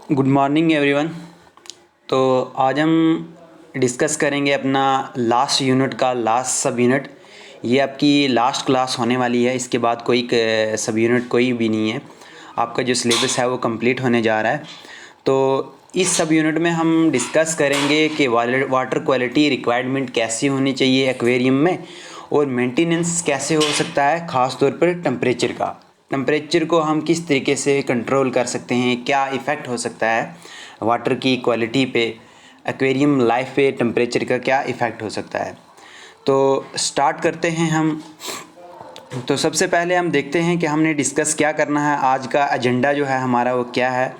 Good morning everyone. तो आज हम डिस्कस करेंगे अपना लास्ट यूनिट का लास्ट सब यूनिट। ये आपकी लास्ट क्लास होने वाली है, इसके बाद कोई सब यूनिट कोई भी नहीं है। आपका जो सिलेबस है वो कंप्लीट होने जा रहा है। तो इस सब यूनिट में हम डिस्कस करेंगे कि वाटर क्वालिटी रिक्वायरमेंट कैसी होनी चाहिए एक्वेरियम में, और मेंटेनेंस कैसे हो सकता है, ख़ास तौर पर टेम्परेचर को हम किस तरीके से कंट्रोल कर सकते हैं, क्या इफ़ेक्ट हो सकता है वाटर की क्वालिटी पे, एक्वेरियम लाइफ पे टेम्परेचर का क्या इफ़ेक्ट हो सकता है। तो स्टार्ट करते हैं हम। तो सबसे पहले हम देखते हैं कि हमने डिस्कस क्या करना है, आज का एजेंडा जो है हमारा वो क्या है।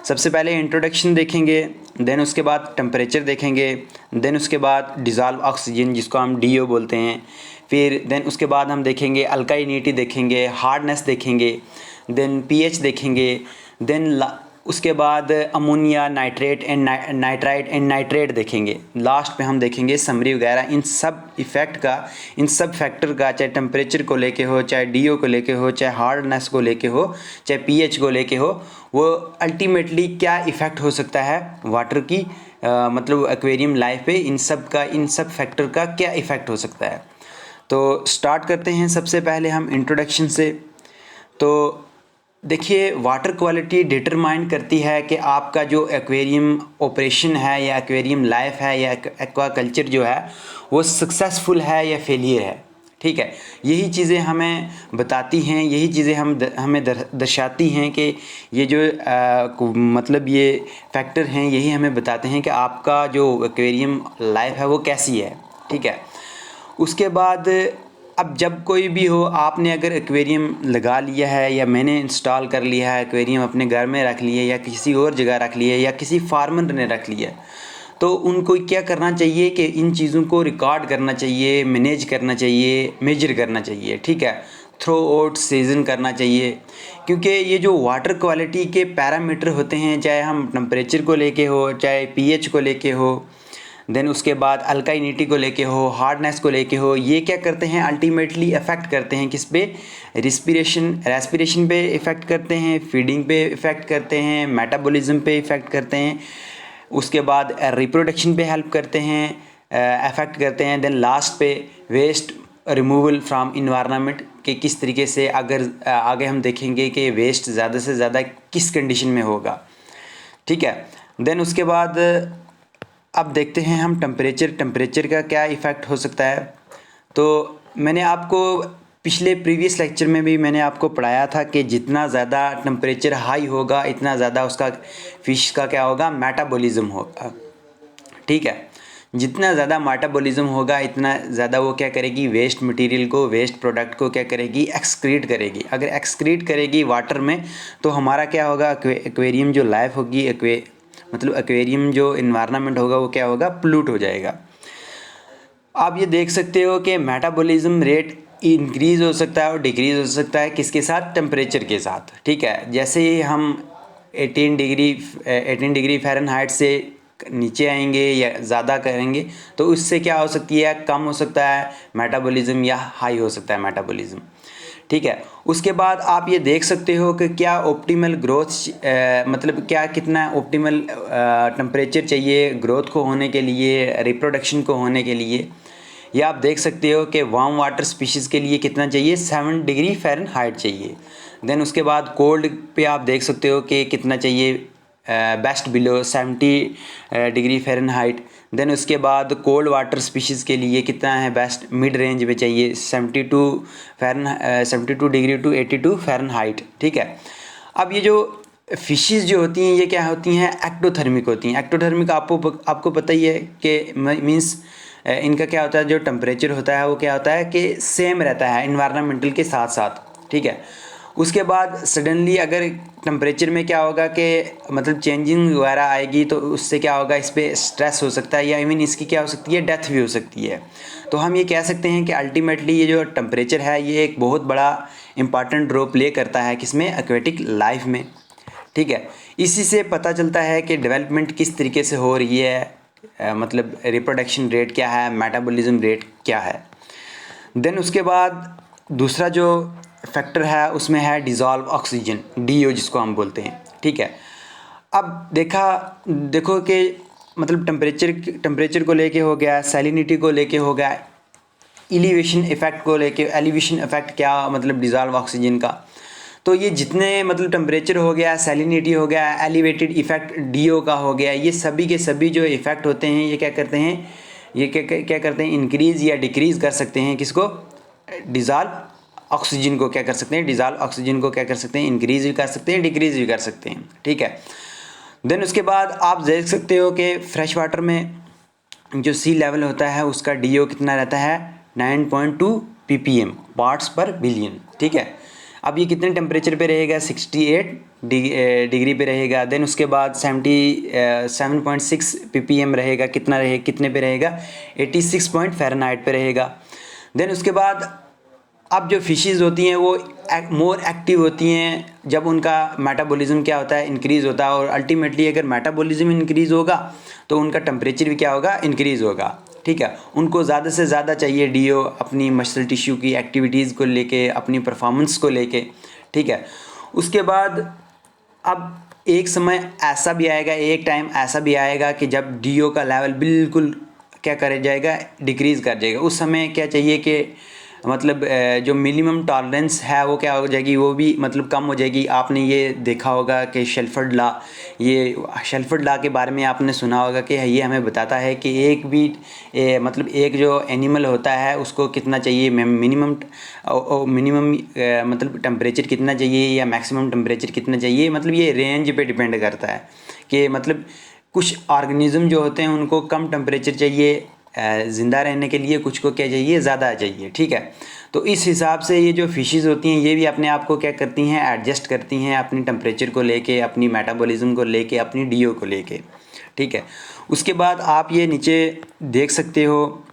सबसे पहले इंट्रोडक्शन देखेंगे, देन उसके बाद टेम्परेचर देखेंगे, देन उसके बाद डिज़ॉल्व ऑक्सीजन जिसको हम डीओ बोलते हैं, फिर देन उसके बाद हम देखेंगे अल्काइनिटी देखेंगे, हार्डनेस देखेंगे, देन पीएच देखेंगे, देन उसके बाद ammonia, nitrate and nitrite and nitrate देखेंगे। लास्ट पे हम देखेंगे समरी वगैरह, इन सब इफ़ेक्ट का, इन सब फैक्टर का, चाहे टेम्परेचर को लेके हो, चाहे डीओ को लेके हो, चाहे हार्डनेस को लेके हो, चाहे पीएच को लेके हो, वो अल्टीमेटली क्या इफ़ेक्ट हो सकता है वाटर की मतलब एक्वेरियम लाइफ पे, इन सब फैक्टर का क्या इफ़ेक्ट हो सकता है। तो स्टार्ट करते हैं सबसे पहले हम इंट्रोडक्शन से। तो देखिए, वाटर क्वालिटी डिटरमाइन करती है कि आपका जो एक्वेरियम ऑपरेशन है या एक्वेरियम लाइफ है या एक्वा कल्चर जो है वो सक्सेसफुल है या फेलियर है। ठीक है, यही चीज़ें हमें बताती हैं, यही चीज़ें हमें दर्शाती हैं कि ये जो मतलब ये फैक्टर हैं, यही हमें बताते हैं कि आपका जो एक्वेरियम लाइफ है वो कैसी है। ठीक है, उसके बाद अब जब कोई भी हो, आपने अगर एक्वेरियम लगा लिया है या मैंने इंस्टॉल कर लिया है एक्वेरियम, अपने घर में रख लिए या किसी और जगह रख लिए या किसी फार्मर ने रख लिया, तो उनको क्या करना चाहिए कि इन चीज़ों को रिकॉर्ड करना चाहिए, मैनेज करना चाहिए, मेजर करना चाहिए। ठीक है, थ्रू आउट सीजन करना चाहिए, क्योंकि ये जो वाटर क्वालिटी के पैरामीटर होते हैं, चाहे हम टेम्परेचर को लेके हो, चाहे पीएच को लेके हो, देन उसके बाद अल्काइनिटी को लेके हो, हार्डनेस को लेके हो, ये क्या करते हैं अल्टीमेटली अफेक्ट करते हैं किस पे, रेस्पिरेशन पे इफ़ेक्ट करते हैं, फीडिंग पे इफ़ेक्ट करते हैं, मेटाबॉलिज्म पे इफ़ेक्ट करते हैं, उसके बाद रिप्रोडक्शन पे हेल्प करते हैं, अफेक्ट करते हैं, देन लास्ट पे वेस्ट रिमूवल फ्रॉम इन्वायरमेंट के किस तरीके से, अगर आगे हम देखेंगे कि वेस्ट ज़्यादा से ज़्यादा किस कंडीशन में होगा। ठीक है, देन उसके बाद अब देखते हैं हम टेम्परेचर का क्या इफ़ेक्ट हो सकता है। तो मैंने आपको पिछले प्रीवियस लेक्चर में भी मैंने आपको पढ़ाया था कि जितना ज़्यादा टेम्परेचर हाई होगा, इतना ज़्यादा उसका फिश का क्या होगा, मेटाबॉलिज्म होगा। ठीक है, जितना ज़्यादा मेटाबॉलिज्म होगा, इतना ज़्यादा वो क्या करेगी, वेस्ट मटेरियल को, वेस्ट प्रोडक्ट को क्या करेगी, एक्सक्रीट करेगी। अगर एक्सक्रीट करेगी वाटर में, तो हमारा क्या होगा, एक्वेरियम जो लाइफ होगी, मतलब एक्वेरियम जो इन्वायरमेंट होगा वो क्या होगा, पोल्यूट हो जाएगा। आप ये देख सकते हो कि मेटाबॉलिज्म रेट इंक्रीज़ हो सकता है और डिक्रीज़ हो सकता है, किसके साथ, टेम्परेचर के साथ। ठीक है, जैसे ही हम 18 डिग्री फ़ारेनहाइट से नीचे आएंगे या ज़्यादा करेंगे, तो उससे क्या हो सकती है, कम हो सकता है मेटाबॉलिज्म या हाई हो सकता है मेटाबॉलिज्म। ठीक है, उसके बाद आप ये देख सकते हो कि क्या ऑप्टिमल ग्रोथ मतलब क्या कितना ऑप्टिमल टेम्परेचर चाहिए ग्रोथ को होने के लिए, रिप्रोडक्शन को होने के लिए। या आप देख सकते हो कि वार्म वाटर स्पीशीज़ के लिए कितना चाहिए, 7 डिग्री फ़ारेनहाइट चाहिए। देन उसके बाद कोल्ड पे आप देख सकते हो कि कितना चाहिए, best below 70 degree Fahrenheit. Then उसके बाद कोल्ड वाटर स्पीशीज़ के लिए कितना है, बेस्ट मिड रेंज में चाहिए 72 डिग्री टू 82 फ़ारेनहाइट। ठीक है, अब ये जो फिशेज़ जो होती हैं ये क्या होती हैं, एक्टोथर्मिक होती हैं। एक्टोथर्मिक आपको पता ही है कि मीन्स इनका क्या होता है, जो टेम्परेचर होता है वो क्या होता है कि सेम रहता है इन्वायरमेंटल के साथ साथ। ठीक है, उसके बाद सडनली अगर टेम्परेचर में क्या होगा कि मतलब चेंजिंग वगैरह आएगी, तो उससे क्या होगा, इस पर स्ट्रेस हो सकता है या इवन इसकी क्या हो सकती है, डेथ भी हो सकती है। तो हम ये कह सकते हैं कि अल्टीमेटली ये जो टेम्परेचर है ये एक बहुत बड़ा इंपॉर्टेंट रोल प्ले करता है किसमें, एक्वेटिक लाइफ में। ठीक है, इसी से पता चलता है कि डेवलपमेंट किस तरीके से हो रही है, मतलब रिप्रोडक्शन रेट क्या है, मेटाबॉलिज्म रेट क्या है। देन उसके बाद दूसरा जो फैक्टर है उसमें है डिज़ोल्व ऑक्सीजन, डीओ जिसको हम बोलते हैं। ठीक है, अब देखो कि मतलब टेम्परेचर को लेके हो गया, सैलिनिटी को लेके हो गया, एलिवेशन इफ़ेक्ट को लेके, एलिवेशन इफ़ेक्ट क्या मतलब डिज़ॉल्व ऑक्सीजन का। तो ये जितने मतलब टेम्परेचर हो गया, सैलिनिटी हो गया, एलिवेटेड इफ़ेक्ट डीओ का हो गया, ये सभी के सभी जो इफ़ेक्ट होते हैं ये क्या करते हैं, ये क्या करते हैं, इंक्रीज़ या डिक्रीज़ कर सकते हैं किसको, डिज़ॉल्व ऑक्सीजन को क्या कर सकते हैं, डिज़ॉल्व ऑक्सीजन को क्या कर सकते हैं, इंक्रीज़ भी कर सकते हैं, डिक्रीज़ भी कर सकते हैं। ठीक है। देन उसके बाद आप देख सकते हो कि फ्रेश वाटर में जो सी लेवल होता है उसका डीओ कितना रहता है, 9.2 ppm पार्ट्स पर बिलियन। ठीक है। अब ये कितने टेम्परेचर पे रहेगा, 68 डिग्री पे रहेगा। देन उसके बाद 7.6 ppm रहेगा, कितने पे रहेगा, 86 पॉइंट फ़ारेनहाइट पे रहेगा। देन उसके बाद अब जो फिशेज़ होती हैं वो मोर एक्टिव होती हैं जब उनका मेटाबॉलिज्म क्या होता है, इंक्रीज़ होता है। और अल्टीमेटली अगर मेटाबॉलिज्म इंक्रीज़ होगा तो उनका टेम्परेचर भी क्या होगा, इंक्रीज़ होगा। ठीक है। उनको ज़्यादा से ज़्यादा चाहिए डीओ अपनी मसल टिश्यू की एक्टिविटीज़ को लेके, अपनी परफॉर्मेंस को लेके। ठीक है। उसके बाद अब एक समय ऐसा भी आएगा, एक टाइम ऐसा भी आएगा कि जब डीओ का लेवल बिल्कुल क्या कर जाएगा, डिक्रीज़ कर जाएगा। उस समय क्या चाहिए कि मतलब जो मिनिमम टॉलरेंस है वो क्या हो जाएगी, वो भी मतलब कम हो जाएगी। आपने ये देखा होगा कि शेल्फर्ड लॉ, ये शेल्फर्ड लॉ के बारे में आपने सुना होगा कि ये हमें बताता है कि एक भी मतलब एक जो एनिमल होता है उसको कितना चाहिए, मिनिमम मतलब टेम्परेचर कितना चाहिए या मैक्सिमम टेम्परेचर कितना चाहिए, मतलब ये रेंज पे डिपेंड करता है कि मतलब कुछ ऑर्गेनिज्म जो होते हैं उनको कम टेम्परेचर चाहिए ज़िंदा रहने के लिए, कुछ को क्या चाहिए, ज़्यादा चाहिए। ठीक है। तो इस हिसाब से ये जो फिशेज़ होती हैं ये भी अपने आप को क्या करती हैं, एडजस्ट करती हैं अपनी टेम्परेचर को लेके, अपनी मेटाबॉलिज्म को लेके, अपनी डीओ को लेके। ठीक है। उसके बाद आप ये नीचे देख सकते हो,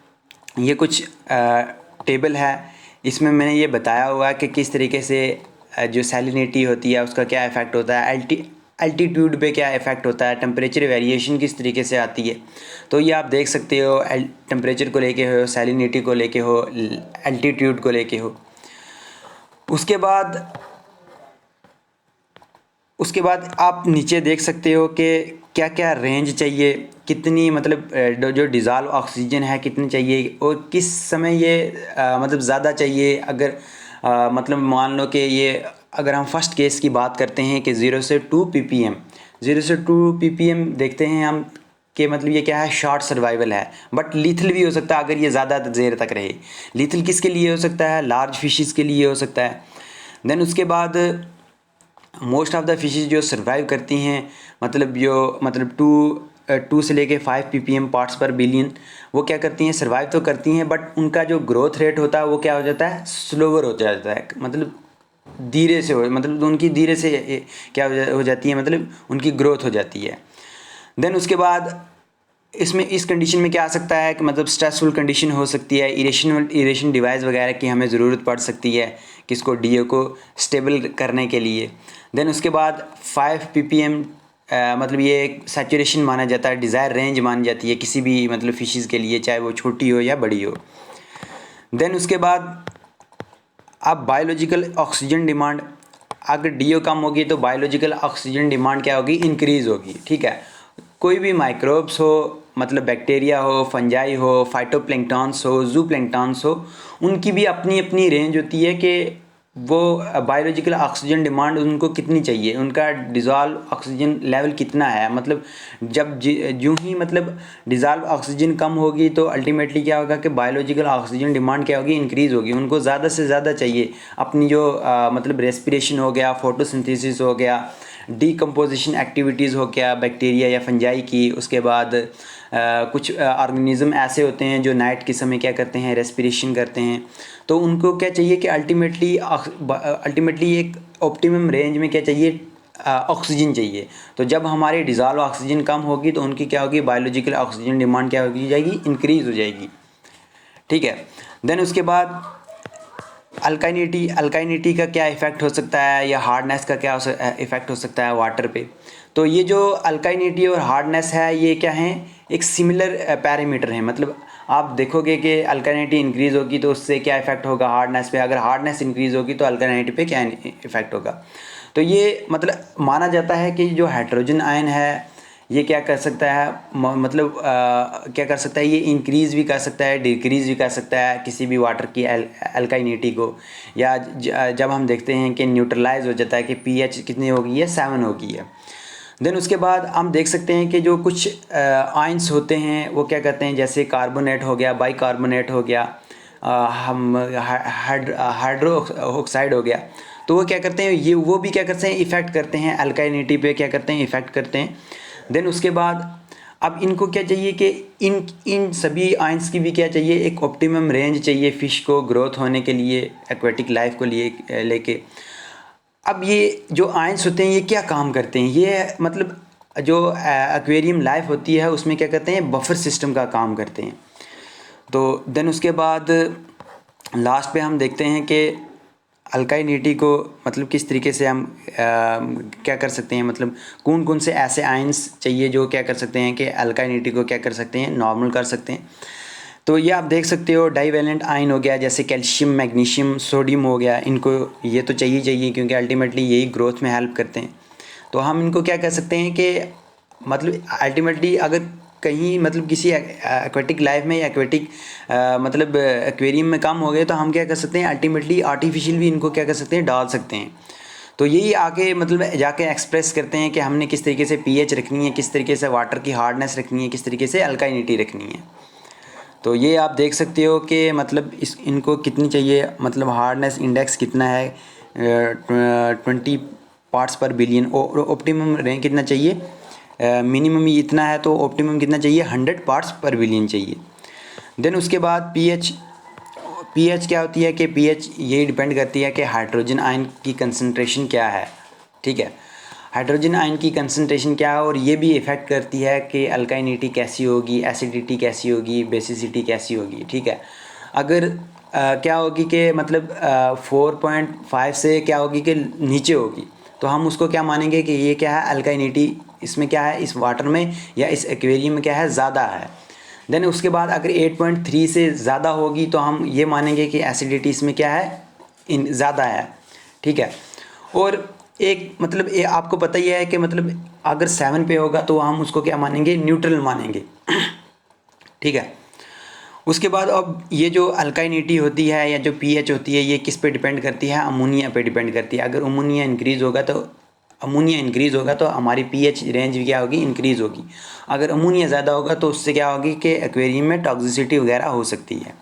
ये कुछ टेबल है, इसमें मैंने ये बताया हुआ है कि किस तरीके से जो सैलिनिटी होती है उसका क्या इफ़ेक्ट होता है, एल्टीट्यूड पे क्या इफ़ेक्ट होता है, टेम्परेचर वेरिएशन किस तरीके से आती है। तो ये आप देख सकते हो, टेम्परेचर को लेके हो, सैलिनिटी को लेके हो, एल्टीट्यूड को लेके हो। उसके बाद आप नीचे देख सकते हो कि क्या क्या रेंज चाहिए, कितनी मतलब जो डिज़ॉल्व ऑक्सीजन है कितनी चाहिए और किस समय ये मतलब ज़्यादा चाहिए। अगर मतलब मान लो कि ये अगर हम फर्स्ट केस की बात करते हैं कि 0 से 2 ppm, 0 से 2 ppm देखते हैं हम कि मतलब ये क्या है, शॉर्ट सर्वाइवल है, बट लीथल भी हो सकता है अगर ये ज़्यादा देर तक रहे। लीथल किसके लिए हो सकता है, लार्ज फिशेस के लिए हो सकता है। देन उसके बाद मोस्ट ऑफ द फिशेस जो सर्वाइव करती हैं मतलब जो मतलब 2 से लेके 5 ppm पार्ट्स पर बिलियन, वो क्या करती हैं, सर्वाइव तो करती हैं बट उनका जो ग्रोथ रेट होता है वो क्या हो जाता है, स्लोवर हो जाता है। मतलब धीरे से मतलब उनकी धीरे से क्या हो जाती है, मतलब उनकी ग्रोथ हो जाती है। देन उसके बाद इसमें इस कंडीशन में क्या आ सकता है कि मतलब स्ट्रेसफुल कंडीशन हो सकती है, इरेशन डिवाइस वगैरह की हमें ज़रूरत पड़ सकती है किसको, डीओ को स्टेबल करने के लिए। देन उसके बाद 5 ppm मतलब ये एक सैचुरेशन माना जाता है, डिज़ायर रेंज मानी जाती है किसी भी मतलब फिशेज़ के लिए, चाहे वो छोटी हो या बड़ी हो। देन उसके बाद अब बायोलॉजिकल ऑक्सीजन डिमांड, अगर डीओ कम होगी तो बायोलॉजिकल ऑक्सीजन डिमांड क्या होगी, इंक्रीज़ होगी। ठीक है। कोई भी माइक्रोब्स हो, मतलब बैक्टीरिया हो, फंजाई हो, फाइटोप्लैंक्टन्स हो, जूप्लैंक्टन्स हो, उनकी भी अपनी अपनी रेंज होती है कि वो बायोलॉजिकल ऑक्सीजन डिमांड उनको कितनी चाहिए, उनका डिज़ॉल्व ऑक्सीजन लेवल कितना है। मतलब जब यूँ ही मतलब डिज़ॉल्व ऑक्सीजन कम होगी तो अल्टीमेटली क्या होगा कि बायोलॉजिकल ऑक्सीजन डिमांड क्या होगी, इंक्रीज़ होगी। उनको ज़्यादा से ज़्यादा चाहिए अपनी जो मतलब रेस्पिरेशन हो गया, फोटोसिंथेसिस हो गया, डीकम्पोजिशन एक्टिविटीज़ हो गया बैक्टीरिया या फंजाई की। उसके बाद कुछ ऑर्गेनिज़म ऐसे होते हैं जो नाइट के समय क्या करते हैं, रेस्पिरेशन करते हैं। तो उनको क्या चाहिए कि अल्टीमेटली एक ऑप्टिमम रेंज में क्या चाहिए, ऑक्सीजन चाहिए। तो जब हमारी डिज़ॉल्व ऑक्सीजन कम होगी तो उनकी क्या होगी, बायोलॉजिकल ऑक्सीजन डिमांड क्या होगी जाएगी, इंक्रीज़ हो जाएगी। ठीक है। देन उसके बाद अल्काइनिटी का क्या इफ़ेक्ट हो सकता है या हार्डनेस का क्या इफ़ेक्ट हो सकता है वाटर पे। तो ये जो अल्काइनिटी और हार्डनेस है ये क्या है, एक सिमिलर पैरामीटर है। मतलब आप देखोगे कि अल्काइनिटी इंक्रीज़ होगी तो उससे क्या इफ़ेक्ट होगा हार्डनेस पे, अगर हार्डनेस इंक्रीज़ होगी तो अल्काइनिटी पे क्या इफ़ेक्ट होगा। तो ये मतलब माना जाता है कि जो हाइड्रोजन आयन है ये क्या कर सकता है, मतलब क्या कर सकता है, ये इंक्रीज़ भी कर सकता है, डिक्रीज़ भी कर सकता है किसी भी वाटर की अल्काइनिटी को, या जब हम देखते हैं कि न्यूट्रलाइज हो जाता है कि पीएच कितनी हो गई है, 7 हो गई है। देन उसके बाद हम देख सकते हैं कि जो कुछ आयंस होते हैं वो क्या करते हैं, जैसे कार्बोनेट हो गया, बाइकार्बोनेट हो गया, हम हाइड्रो ऑक्साइड हो गया, तो वो क्या करते हैं, ये वो भी क्या करते हैं, इफ़ेक्ट करते हैं अल्काइनिटी पे, क्या करते हैं, इफ़ेक्ट करते हैं। देन उसके बाद अब इनको क्या चाहिए कि इन इन सभी आयंस की भी क्या चाहिए, एक ऑप्टिमम रेंज चाहिए फ़िश को ग्रोथ होने के लिए, एक्वेटिक लाइफ को लिए लेके। अब ये जो आयंस होते हैं ये क्या काम करते हैं, ये मतलब जो एक्वेरियम लाइफ होती है उसमें क्या करते हैं, बफर सिस्टम का काम करते हैं। तो देन उसके बाद लास्ट पे हम देखते हैं कि अल्काइनिटी को मतलब किस तरीके से हम क्या कर सकते हैं, मतलब कौन कौन से ऐसे आयंस चाहिए जो क्या कर सकते हैं कि अल्काइनिटी को क्या कर सकते हैं, नॉर्मल कर सकते हैं। तो ये आप देख सकते हो डाइवैलेंट आयन हो गया, जैसे कैल्शियम, मैग्नीशियम, सोडियम हो गया, इनको ये तो चाहिए क्योंकि अल्टीमेटली यही ग्रोथ में हेल्प करते हैं। तो हम इनको क्या कर सकते हैं कि मतलब अल्टीमेटली अगर कहीं मतलब किसी एक्वेटिक लाइफ में या एक्वेटिक मतलब एक्वेरियम में कम हो गए तो हम क्या कर सकते हैं, अल्टीमेटली आर्टिफिशियल भी इनको क्या कर सकते हैं, डाल सकते हैं। तो यही आके मतलब जाके एक्सप्रेस करते हैं कि हमने किस तरीके से पीएच रखनी है, किस तरीके से वाटर की हार्डनेस रखनी है, किस तरीके से अल्काइनिटी रखनी है। तो ये आप देख सकते हो कि मतलब इनको कितनी चाहिए, मतलब हार्डनेस इंडेक्स कितना है, 20 पार्ट्स पर बिलियन, और ऑप्टिमम रेंज कितना चाहिए, मिनिमम इतना है तो ऑप्टिमम कितना चाहिए, 100 पार्ट्स पर बिलियन चाहिए। देन उसके बाद पीएच, पीएच क्या होती है कि पीएच ये डिपेंड करती है कि हाइड्रोजन आयन की कंसंट्रेशन क्या है, ठीक है, हाइड्रोजन आयन की कंसंट्रेशन क्या है, और ये भी इफ़ेक्ट करती है कि अल्काइनिटी कैसी होगी, एसिडिटी कैसी होगी, बेसिसिटी कैसी होगी, ठीक है। अगर क्या होगी कि मतलब 4.5 से क्या होगी कि नीचे होगी तो हम उसको क्या मानेंगे कि ये क्या है, अल्काइनिटी इसमें क्या है, इस वाटर में या इस एक्वेरियम में क्या है, ज़्यादा है। देन उसके बाद अगर 8.3 से ज़्यादा होगी तो हम ये मानेंगे कि एसिडिटी इसमें क्या है, इन ज़्यादा है, ठीक है। और एक मतलब ये आपको पता ही है कि मतलब अगर 7 पे होगा तो हम उसको क्या मानेंगे, न्यूट्रल मानेंगे, ठीक है। उसके बाद अब ये जो अल्काइनिटी होती है या जो पीएच होती है ये किस पे डिपेंड करती है, अमोनिया पे डिपेंड करती है। अगर अमोनिया इंक्रीज़ होगा तो हमारी पीएच रेंज भी क्या होगी, इंक्रीज़ होगी। अगर अमोनिया ज़्यादा होगा तो उससे क्या होगी कि एक्वेरियम में टॉक्सिसिटी वगैरह हो सकती है।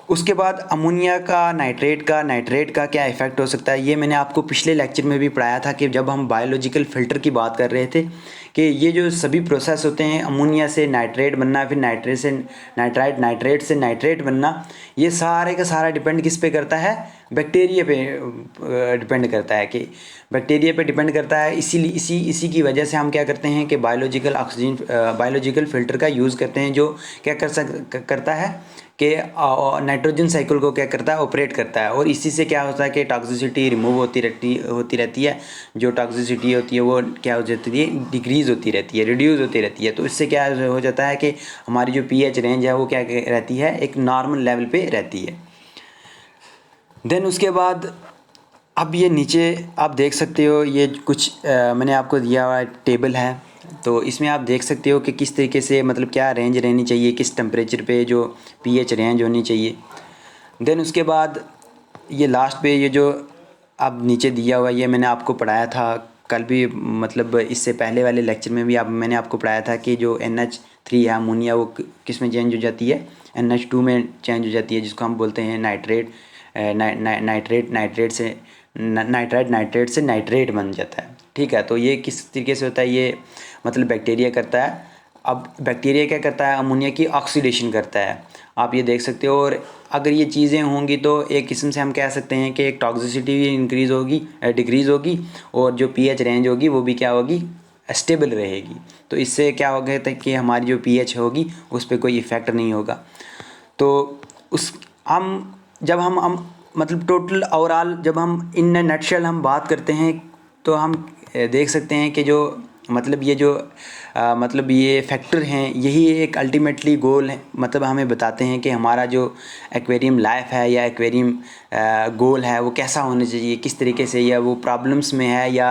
उसके बाद अमोनिया का, नाइट्रेट का क्या इफ़ेक्ट हो सकता है, ये मैंने आपको पिछले लेक्चर में भी पढ़ाया था कि जब हम बायोलॉजिकल फ़िल्टर की बात कर रहे थे कि ये जो सभी प्रोसेस होते हैं, अमोनिया से नाइट्रेट बनना, फिर नाइट्रेट से नाइट्राइट, नाइट्रेट से नाइट्रेट बनना, ये सारे का सारा डिपेंड किस पे करता है, बैक्टीरिया पे डिपेंड करता है, कि बैक्टीरिया पे डिपेंड करता है। इसीलिए इसी की वजह से हम क्या करते हैं कि बायोलॉजिकल फ़िल्टर का यूज़ करते हैं, जो क्या करता है कि नाइट्रोजन साइकिल को क्या करता है, ऑपरेट करता है। और इसी से क्या होता है कि टॉक्सिसिटी रिमूव होती रहती है, जो टॉक्सिसिटी होती है वो क्या हो जाती है, डिक्रीज़ होती रहती है, रिड्यूस होती रहती है। तो इससे क्या हो जाता है कि हमारी जो पीएच रेंज है वो क्या रहती है, एक नॉर्मल लेवल पे रहती है। देन उसके बाद अब ये नीचे आप देख सकते हो, ये कुछ मैंने आपको दिया हुआ टेबल है, तो इसमें आप देख सकते हो कि किस तरीके से मतलब क्या रेंज रहनी चाहिए, किस टेम्परेचर पे जो पीएच रेंज होनी चाहिए। देन उसके बाद ये लास्ट पे ये जो अब नीचे दिया हुआ, ये मैंने आपको पढ़ाया था कल भी, मतलब इससे पहले वाले लेक्चर में भी मैंने आपको पढ़ाया था कि जो NH3 है अमोनिया, वो किस में चेंज हो जाती है, NH2 में चेंज हो जाती है, जिसको हम बोलते हैं नाइट्रेट, नाइट्रेट से नाइट्रेट बन जाता है, ठीक है। तो ये किस तरीके से होता है, ये मतलब बैक्टीरिया करता है। अब बैक्टीरिया क्या करता है, अमोनिया की ऑक्सीडेशन करता है, आप ये देख सकते हो। और अगर ये चीज़ें होंगी तो एक किस्म से हम कह सकते हैं कि एक टॉक्सिसिटी भी इंक्रीज़ होगी, डिक्रीज़ होगी, और जो पीएच रेंज होगी वो भी क्या होगी, स्टेबल रहेगी। तो इससे क्या होगा कि हमारी जो पीएच होगी उस पर कोई इफ़ेक्ट नहीं होगा। तो उस जब हम मतलब टोटल ओवरऑल जब हम इन नटशेल हम बात करते हैं तो हम देख सकते हैं कि जो मतलब ये जो मतलब ये फैक्टर हैं, यही एक अल्टीमेटली गोल है, मतलब हमें बताते हैं कि हमारा जो एक्वेरियम लाइफ है या एक्वेरियम गोल है वो कैसा होना चाहिए, किस तरीके से, या वो प्रॉब्लम्स में है या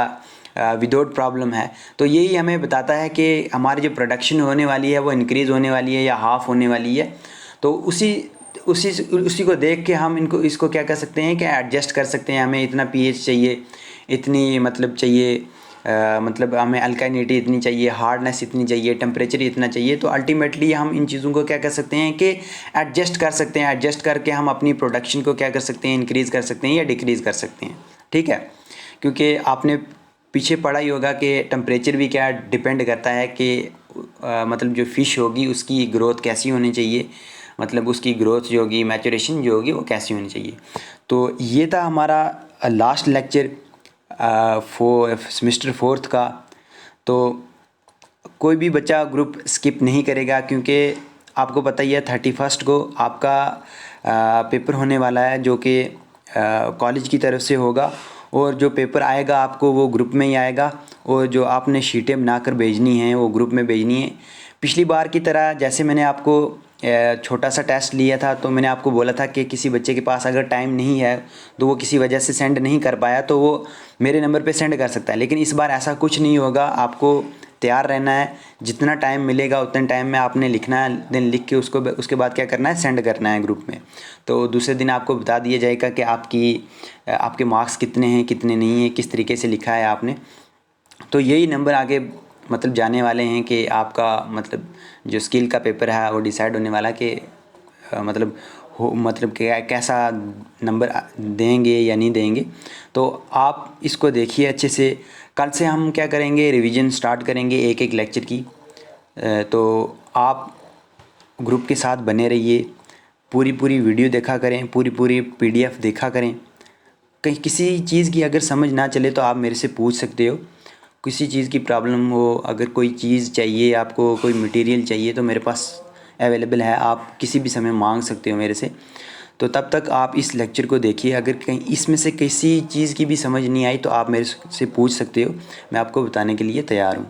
विदाउट प्रॉब्लम है। तो यही हमें बताता है कि हमारी जो प्रोडक्शन होने वाली है वो इंक्रीज़ होने वाली है या हाफ़ होने वाली है। तो उसी उसी उसी को देख के हम इसको क्या कर सकते हैं कि एडजस्ट कर सकते हैं। हमें इतना पीएच चाहिए, इतनी मतलब चाहिए, मतलब हमें अल्काइनिटी इतनी चाहिए, हार्डनेस इतनी चाहिए, टेम्परेचर इतना चाहिए। तो अल्टीमेटली हम इन चीज़ों को क्या कर सकते हैं कि एडजस्ट कर सकते हैं। एडजस्ट करके हम अपनी प्रोडक्शन को क्या कर सकते हैं, इंक्रीज़ कर सकते हैं या डिक्रीज़ कर सकते हैं। ठीक है, क्योंकि आपने पीछे पढ़ा ही होगा कि टेम्परेचर भी क्या डिपेंड करता है कि मतलब जो फ़िश होगी उसकी ग्रोथ कैसी होनी चाहिए, मतलब उसकी ग्रोथ जो होगी, मैचुरेशन जो होगी वो कैसी होनी चाहिए। तो ये था हमारा लास्ट लेक्चर सेमेस्टर 4 का। तो कोई भी बच्चा ग्रुप स्किप नहीं करेगा, क्योंकि आपको पता ही है 31 को आपका पेपर होने वाला है, जो कि कॉलेज की तरफ से होगा। और जो पेपर आएगा आपको वो ग्रुप में ही आएगा, और जो आपने शीटें बनाकर भेजनी हैं वो ग्रुप में भेजनी है। पिछली बार की तरह जैसे मैंने आपको छोटा सा टेस्ट लिया था, तो मैंने आपको बोला था कि किसी बच्चे के पास अगर टाइम नहीं है तो वो किसी वजह से सेंड नहीं कर पाया तो वो मेरे नंबर पे सेंड कर सकता है। लेकिन इस बार ऐसा कुछ नहीं होगा, आपको तैयार रहना है। जितना टाइम मिलेगा उतने टाइम में आपने लिखना है, देन लिख के उसके बाद क्या करना है, सेंड करना है ग्रुप में। तो दूसरे दिन आपको बता दिया जाएगा कि आपके मार्क्स कितने हैं, कितने नहीं हैं, किस तरीके से लिखा है आपने। तो यही नंबर आगे मतलब जाने वाले हैं कि आपका मतलब जो स्किल का पेपर है वो डिसाइड होने वाला कि मतलब कैसा नंबर देंगे या नहीं देंगे। तो आप इसको देखिए अच्छे से। कल से हम क्या करेंगे, रिवीजन स्टार्ट करेंगे एक एक लेक्चर की। तो आप ग्रुप के साथ बने रहिए, पूरी वीडियो देखा करें, पूरी पीडीएफ देखा करें। कहीं किसी चीज़ की अगर समझ ना चले तो आप मेरे से पूछ सकते हो। किसी चीज़ की प्रॉब्लम हो, अगर कोई चीज़ चाहिए आपको, कोई मटेरियल चाहिए, तो मेरे पास अवेलेबल है, आप किसी भी समय मांग सकते हो मेरे से। तो तब तक आप इस लेक्चर को देखिए। अगर कहीं इसमें से किसी चीज़ की भी समझ नहीं आई तो आप मेरे से पूछ सकते हो, मैं आपको बताने के लिए तैयार हूँ।